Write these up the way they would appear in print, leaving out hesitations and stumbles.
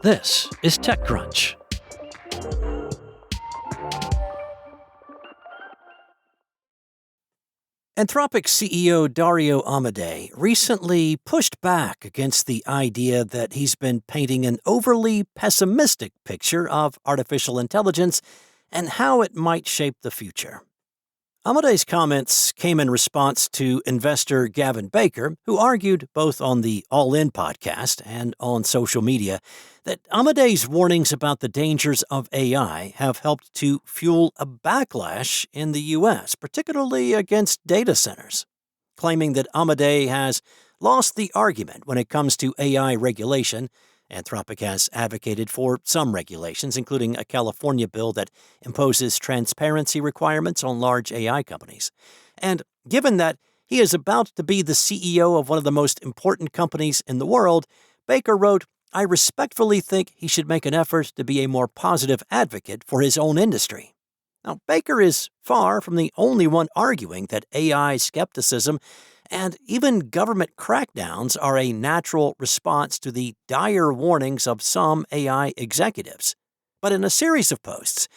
This is TechCrunch. Anthropic CEO Dario Amodei recently pushed back against the idea that he's been painting an overly pessimistic picture of artificial intelligence and how it might shape the future. Amodei's comments came in response to investor Gavin Baker, who argued both on the All In podcast and on social media that Amodei's warnings about the dangers of AI have helped to fuel a backlash in the U.S., particularly against data centers, claiming that Amodei has lost the argument when it comes to AI regulation. Anthropic has advocated for some regulations, including a California bill that imposes transparency requirements on large AI companies. And given that he is about to be the CEO of one of the most important companies in the world, Baker wrote, "I respectfully think he should make an effort to be a more positive advocate for his own industry." Now, Baker is far from the only one arguing that AI skepticism and even government crackdowns are a natural response to the dire warnings of some AI executives. But in a series of posts,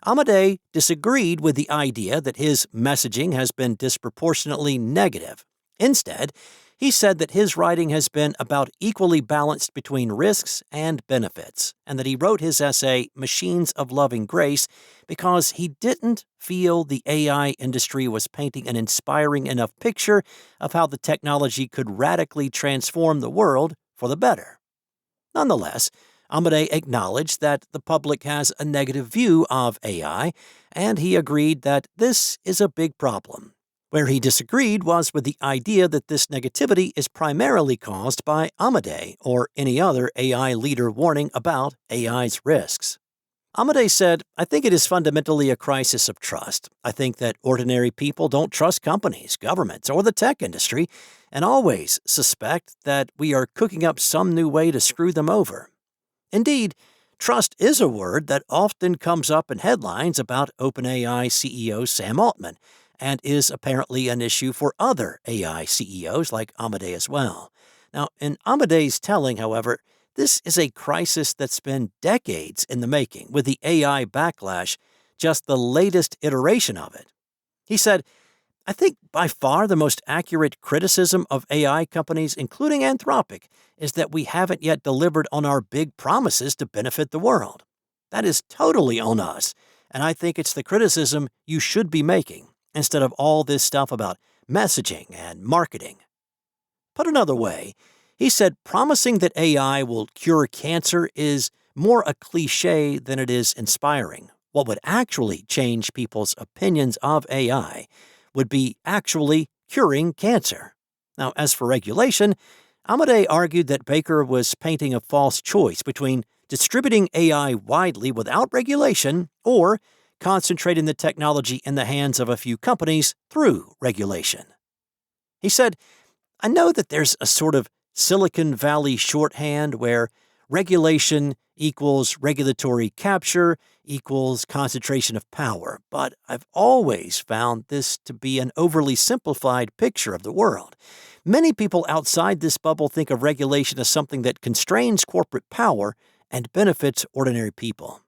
Amodei disagreed with the idea that his messaging has been disproportionately negative. Instead, he said that his writing has been about equally balanced between risks and benefits, and that he wrote his essay, Machines of Loving Grace, because he didn't feel the AI industry was painting an inspiring enough picture of how the technology could radically transform the world for the better. Nonetheless, Amodei acknowledged that the public has a negative view of AI, and he agreed that this is a big problem. Where he disagreed was with the idea that this negativity is primarily caused by Amodei or any other AI leader warning about AI's risks. Amodei said, "I think it is fundamentally a crisis of trust. I think that ordinary people don't trust companies, governments, or the tech industry, and always suspect that we are cooking up some new way to screw them over." Indeed, trust is a word that often comes up in headlines about OpenAI CEO Sam Altman, and is apparently an issue for other AI CEOs like Amodei as well. Now, in Amodei's telling, however, this is a crisis that's been decades in the making, with the AI backlash just the latest iteration of it. He said, "I think by far the most accurate criticism of AI companies, including Anthropic, is that we haven't yet delivered on our big promises to benefit the world. That is totally on us, and I think it's the criticism you should be making, instead of all this stuff about messaging and marketing." Put another way, he said promising that AI will cure cancer is more a cliche than it is inspiring. What would actually change people's opinions of AI would be actually curing cancer. Now, as for regulation, Amodei argued that Baker was painting a false choice between distributing AI widely without regulation or concentrating the technology in the hands of a few companies through regulation. He said, "I know that there's a sort of Silicon Valley shorthand where regulation equals regulatory capture equals concentration of power, but I've always found this to be an overly simplified picture of the world. Many people outside this bubble think of regulation as something that constrains corporate power and benefits ordinary people."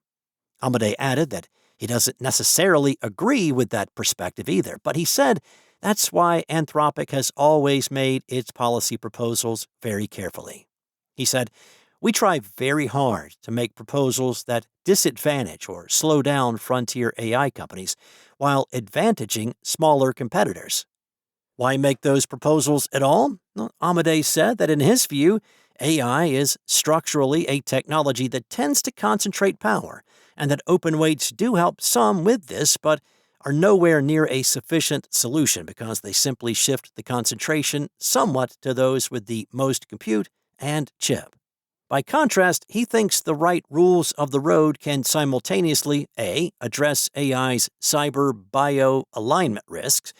Amodei added that he doesn't necessarily agree with that perspective either, but he said that's why Anthropic has always made its policy proposals very carefully. He said, "We try very hard to make proposals that disadvantage or slow down frontier AI companies while advantaging smaller competitors." Why make those proposals at all? Well, Amodei said that in his view, AI is structurally a technology that tends to concentrate power, and that open weights do help some with this, but are nowhere near a sufficient solution because they simply shift the concentration somewhat to those with the most compute and chip. By contrast, he thinks the right rules of the road can simultaneously A. address AI's cyber-bio alignment risks,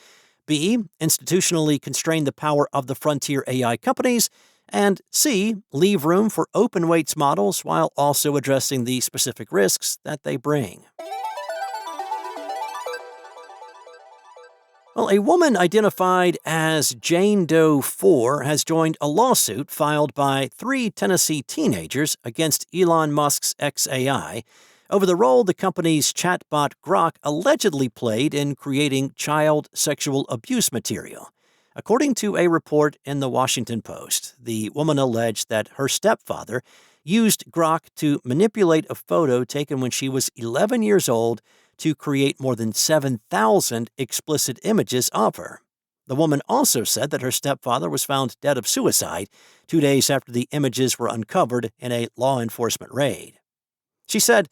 B. institutionally constrain the power of the frontier AI companies, and C. leave room for open weights models while also addressing the specific risks that they bring. Well, a woman identified as Jane Doe 4 has joined a lawsuit filed by 3 Tennessee teenagers against Elon Musk's XAI over the role the company's chatbot Grok allegedly played in creating child sexual abuse material. According to a report in the Washington Post, the woman alleged that her stepfather used Grok to manipulate a photo taken when she was 11 years old to create more than 7,000 explicit images of her. The woman also said that her stepfather was found dead of suicide 2 days after the images were uncovered in a law enforcement raid. She said,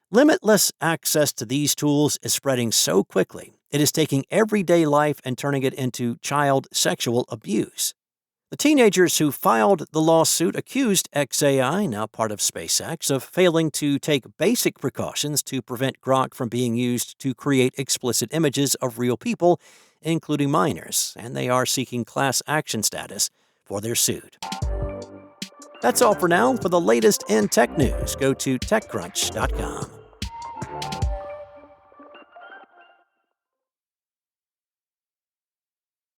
"Limitless access to these tools is spreading so quickly, it is taking everyday life and turning it into child sexual abuse." The teenagers who filed the lawsuit accused XAI, now part of SpaceX, of failing to take basic precautions to prevent Grok from being used to create explicit images of real people, including minors, and they are seeking class action status for their suit. That's all for now. For the latest in tech news, go to TechCrunch.com.